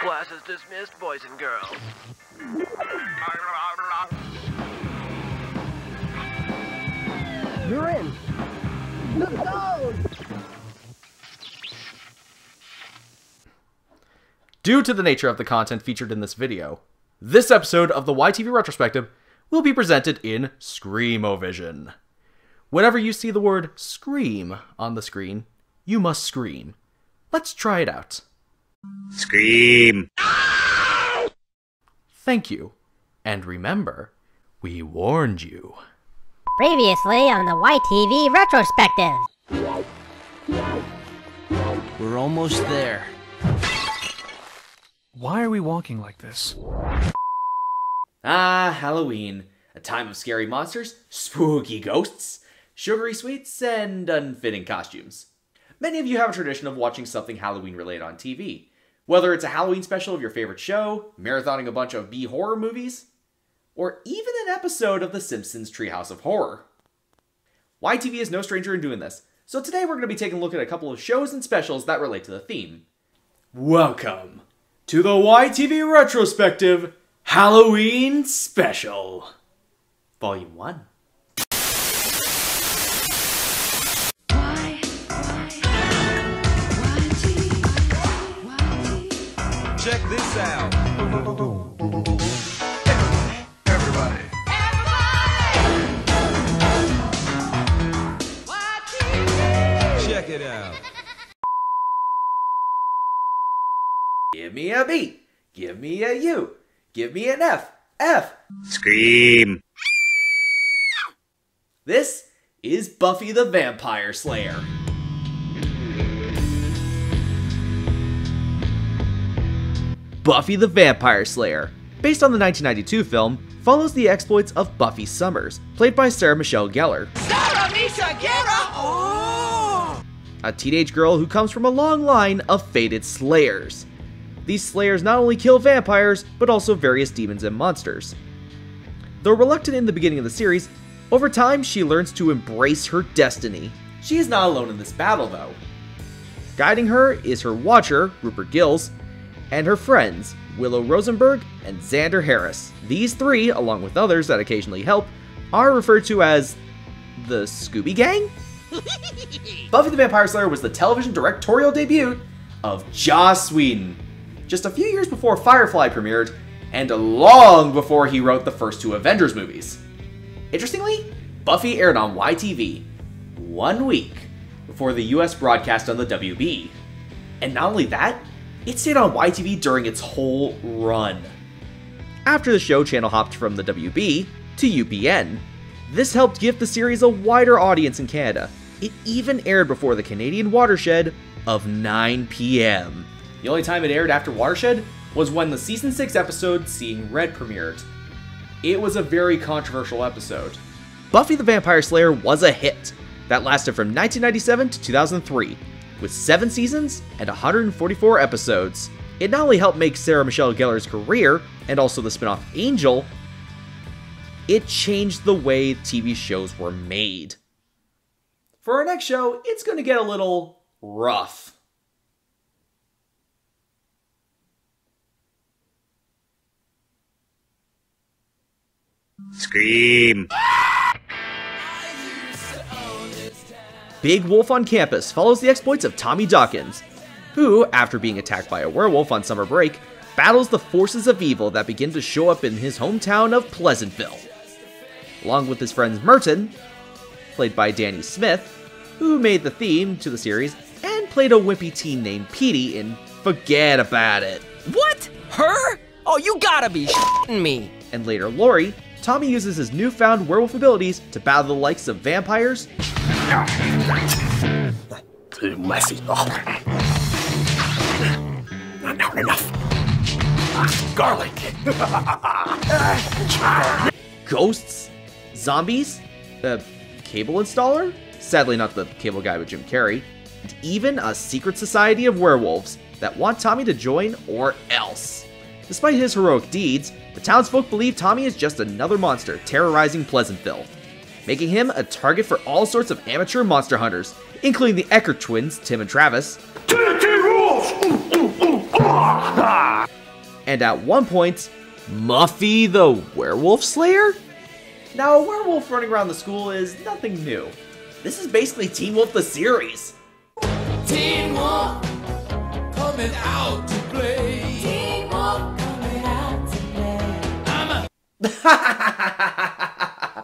Class is dismissed, boys and girls. You're in. Let's go! Due to the nature of the content featured in this video, this episode of the YTV Retrospective will be presented in Scream-O-Vision. Whenever you see the word scream on the screen, you must scream. Let's try it out. Scream! Thank you. And remember, we warned you. Previously on the YTV Retrospective. We're almost there. Why are we walking like this? Ah, Halloween. A time of scary monsters, spooky ghosts, sugary sweets, and unfitting costumes. Many of you have a tradition of watching something Halloween-related on TV. Whether it's a Halloween special of your favorite show, marathoning a bunch of B-horror movies, or even an episode of The Simpsons Treehouse of Horror. YTV is no stranger in doing this, so today we're going to be taking a look at a couple of shows and specials that relate to the theme. Welcome to the YTV Retrospective Halloween Special, Volume 1. Check this out. Everybody. Check it out. Give me a B. Give me a U. Give me an F. F. Scream! This is Buffy the Vampire Slayer. Buffy the Vampire Slayer, based on the 1992 film, follows the exploits of Buffy Summers, played by Sarah Michelle Gellar. Sarah Michelle Gellar! Oh! A teenage girl who comes from a long line of fated slayers. These slayers not only kill vampires, but also various demons and monsters. Though reluctant in the beginning of the series, over time she learns to embrace her destiny. She is not alone in this battle though. Guiding her is her watcher, Rupert Gills, and her friends, Willow Rosenberg and Xander Harris. These three, along with others that occasionally help, are referred to as the Scooby Gang? Buffy the Vampire Slayer was the television directorial debut of Joss Whedon, just a few years before Firefly premiered, and long before he wrote the first two Avengers movies. Interestingly, Buffy aired on YTV 1 week before the US broadcast on the WB. And not only that, it stayed on YTV during its whole run. After the show channel hopped from the WB to UPN, this helped give the series a wider audience in Canada. It even aired before the Canadian watershed of 9 p.m. The only time it aired after Watershed was when the Season 6 episode Seeing Red premiered. It was a very controversial episode. Buffy the Vampire Slayer was a hit that lasted from 1997 to 2003, with 7 seasons and 144 episodes. It not only helped make Sarah Michelle Gellar's career, and also the spin-off Angel, it changed the way TV shows were made. For our next show, it's going to get a little rough. Scream! Big Wolf on Campus follows the exploits of Tommy Dawkins, who, after being attacked by a werewolf on summer break, battles the forces of evil that begin to show up in his hometown of Pleasantville. Along with his friend Merton, played by Danny Smith, who made the theme to the series and played a wimpy teen named Petey in Forget About It. What? Her? Oh, you gotta be shitting me. And later Lori, Tommy uses his newfound werewolf abilities to battle the likes of vampires, Too messy. Oh. Not enough. Garlic. ghosts, zombies, a cable installer, sadly not the cable guy with Jim Carrey, and even a secret society of werewolves that want Tommy to join or else. Despite his heroic deeds, the townsfolk believe Tommy is just another monster terrorizing Pleasantville, making him a target for all sorts of amateur monster hunters, including the Eckert twins, Tim and Travis, TNT rules! And at one point, Buffy the Werewolf Slayer? Now, a werewolf running around the school is nothing new. This is basically Teen Wolf the series. Teen Wolf coming out to play. Teen Wolf coming out to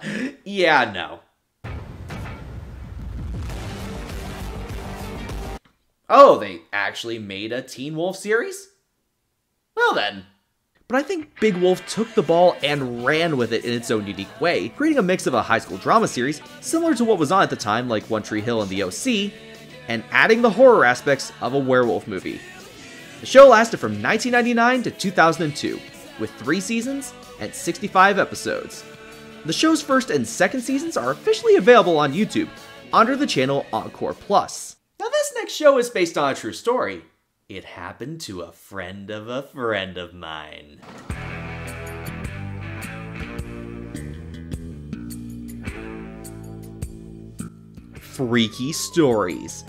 play. Yeah, no. Oh, they actually made a Teen Wolf series? Well then. But I think Big Wolf took the ball and ran with it in its own unique way, creating a mix of a high school drama series similar to what was on at the time, like One Tree Hill and The OC, and adding the horror aspects of a werewolf movie. The show lasted from 1999 to 2002, with 3 seasons and 65 episodes. The show's first and second seasons are officially available on YouTube, under the channel Encore Plus. Now this next show is based on a true story. It happened to a friend of mine. Freaky Stories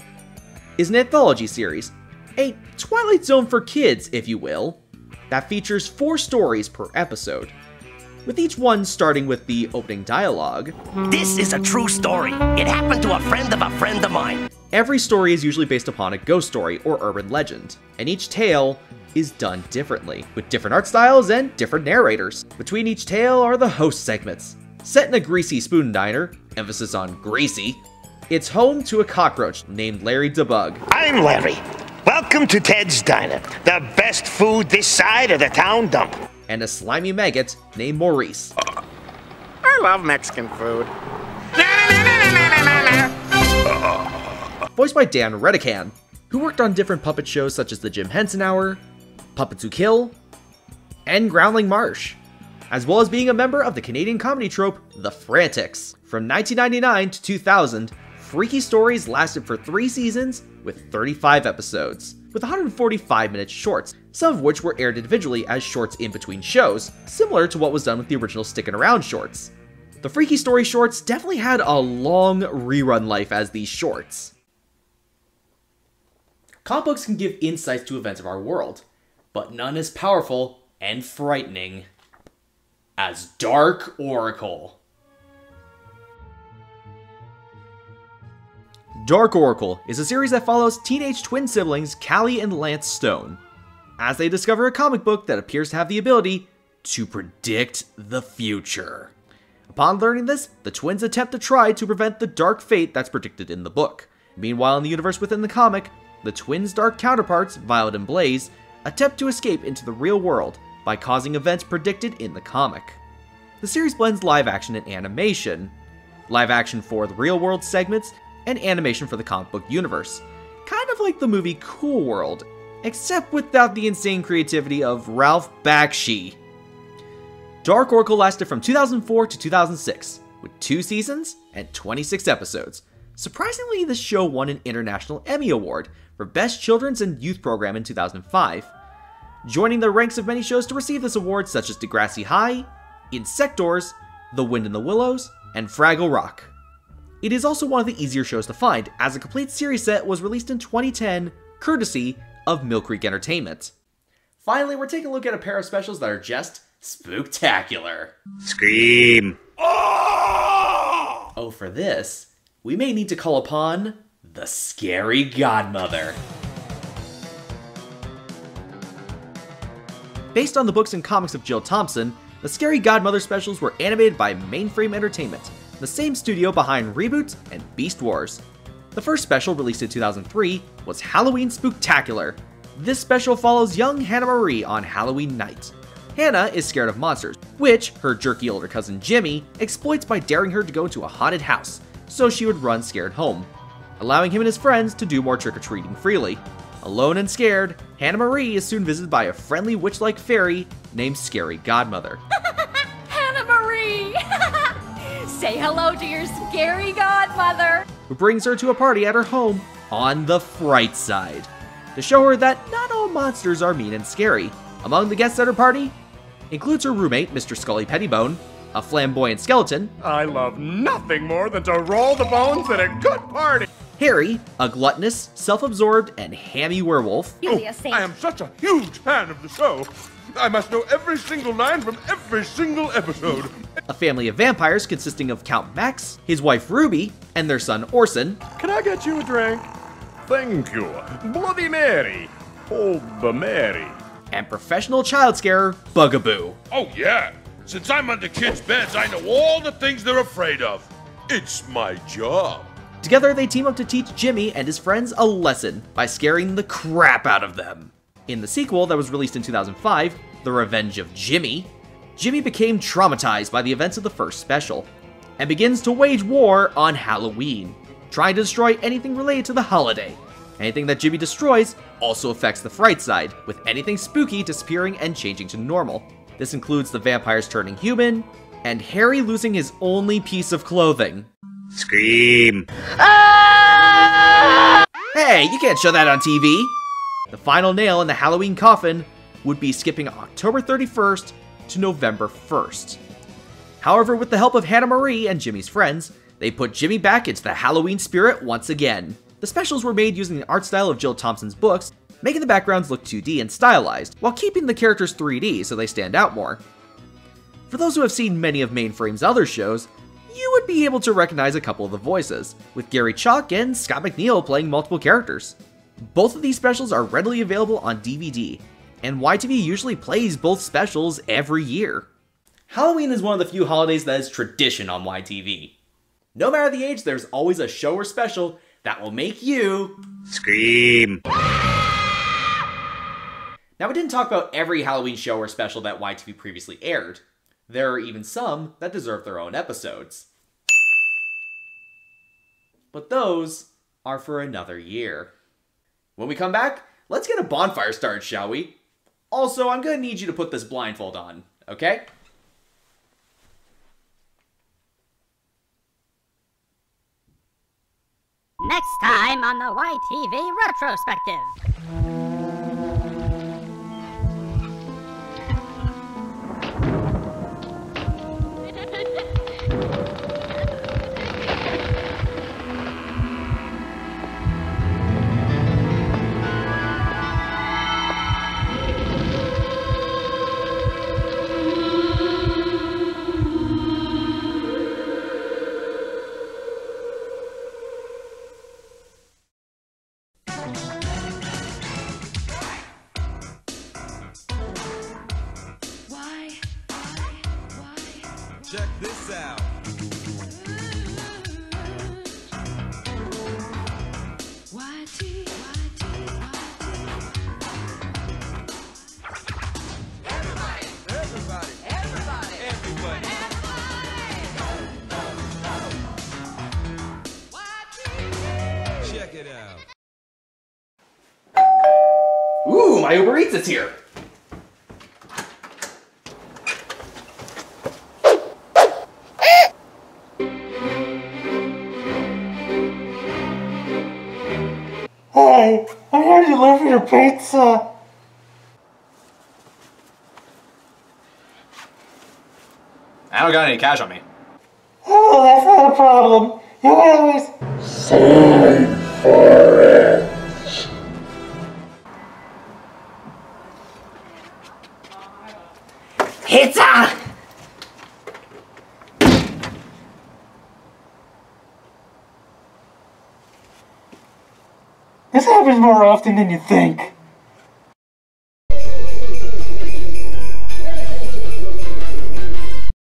is an anthology series, a Twilight Zone for kids, if you will, that features 4 stories per episode, with each one starting with the opening dialogue. This is a true story. It happened to a friend of mine. Every story is usually based upon a ghost story or urban legend, and each tale is done differently, with different art styles and different narrators. Between each tale are the host segments. Set in a greasy spoon diner, emphasis on greasy, it's home to a cockroach named Larry DeBug. I'm Larry. Welcome to Ted's Diner, the best food this side of the town dump. And a slimy maggot named Maurice. I love Mexican food. Voiced by Dan Redican, who worked on different puppet shows such as The Jim Henson Hour, Puppets Who Kill, and Groundling Marsh, as well as being a member of the Canadian comedy troupe The Frantics. From 1999 to 2000, Freaky Stories lasted for 3 seasons with 35 episodes, with 145-minute shorts, some of which were aired individually as shorts in between shows, similar to what was done with the original Stickin' Around shorts. The Freaky Story shorts definitely had a long rerun life as these shorts. Comic books can give insights to events of our world, but none as powerful and frightening as Dark Oracle. Dark Oracle is a series that follows teenage twin siblings Callie and Lance Stone, as they discover a comic book that appears to have the ability to predict the future. Upon learning this, the twins attempt to try to prevent the dark fate that's predicted in the book. Meanwhile, in the universe within the comic, the twins' dark counterparts, Violet and Blaze, attempt to escape into the real world by causing events predicted in the comic. The series blends live action and animation, live action for the real world segments, and animation for the comic book universe, kind of like the movie Cool World, except without the insane creativity of Ralph Bakshi. Dark Oracle lasted from 2004 to 2006, with 2 seasons and 26 episodes. Surprisingly, the show won an International Emmy Award for Best Children's and Youth Program in 2005, joining the ranks of many shows to receive this award such as Degrassi High, Insectors, The Wind in the Willows, and Fraggle Rock. It is also one of the easier shows to find, as a complete series set was released in 2010, courtesy of Mill Creek Entertainment. Finally, we're taking a look at a pair of specials that are just spooktacular. Scream. Oh, for this, we may need to call upon the Scary Godmother. Based on the books and comics of Jill Thompson, the Scary Godmother specials were animated by Mainframe Entertainment, the same studio behind Reboot and Beast Wars. The first special, released in 2003, was Halloween Spooktacular. This special follows young Hannah Marie on Halloween night. Hannah is scared of monsters, which her jerky older cousin Jimmy exploits by daring her to go into a haunted house, so she would run scared home, allowing him and his friends to do more trick-or-treating freely. Alone and scared, Hannah Marie is soon visited by a friendly witch-like fairy named Scary Godmother. Hannah Marie! Say hello to your Scary Godmother! Who brings her to a party at her home on the Fright Side, to show her that not all monsters are mean and scary. Among the guests at her party includes her roommate, Mr. Scully Pettibone, a flamboyant skeleton. I love nothing more than to roll the bones at a good party. Harry, a gluttonous, self-absorbed, and hammy werewolf. Really a saint. I am such a huge fan of the show. I must know every single line from every single episode. A family of vampires consisting of Count Max, his wife Ruby, and their son Orson. Can I get you a drink? Thank you. Bloody Mary. Oh, the Mary. And professional child scarer Bugaboo. Oh, yeah. Since I'm under kids' beds, I know all the things they're afraid of. It's my job. Together, they team up to teach Jimmy and his friends a lesson by scaring the crap out of them. In the sequel that was released in 2005, The Revenge of Jimmy, Jimmy became traumatized by the events of the first special, and begins to wage war on Halloween, trying to destroy anything related to the holiday. Anything that Jimmy destroys also affects the Fright side, with anything spooky disappearing and changing to normal. This includes the vampires turning human, and Harry losing his only piece of clothing. Scream. Hey, you can't show that on TV! The final nail in the Halloween coffin would be skipping October 31st to November 1st. However, with the help of Hannah Marie and Jimmy's friends, they put Jimmy back into the Halloween spirit once again. The specials were made using the art style of Jill Thompson's books, making the backgrounds look 2D and stylized, while keeping the characters 3D so they stand out more. For those who have seen many of Mainframe's other shows, you would be able to recognize a couple of the voices, with Gary Chalk and Scott McNeil playing multiple characters. Both of these specials are readily available on DVD, and YTV usually plays both specials every year. Halloween is one of the few holidays that is tradition on YTV. No matter the age, there's always a show or special that will make you Scream. Now, we didn't talk about every Halloween show or special that YTV previously aired. There are even some that deserve their own episodes. But those are for another year. When we come back, let's get a bonfire started, shall we? Also, I'm gonna need you to put this blindfold on, okay? Next time on the YTV Retrospective. Check this out. Check it out. Ooh, my Uber Eats is here! Hey, I'm here to deliver your pizza. I don't got any cash on me. Oh, that's not a problem. You always sign for it. Pizza! This happens more often than you think.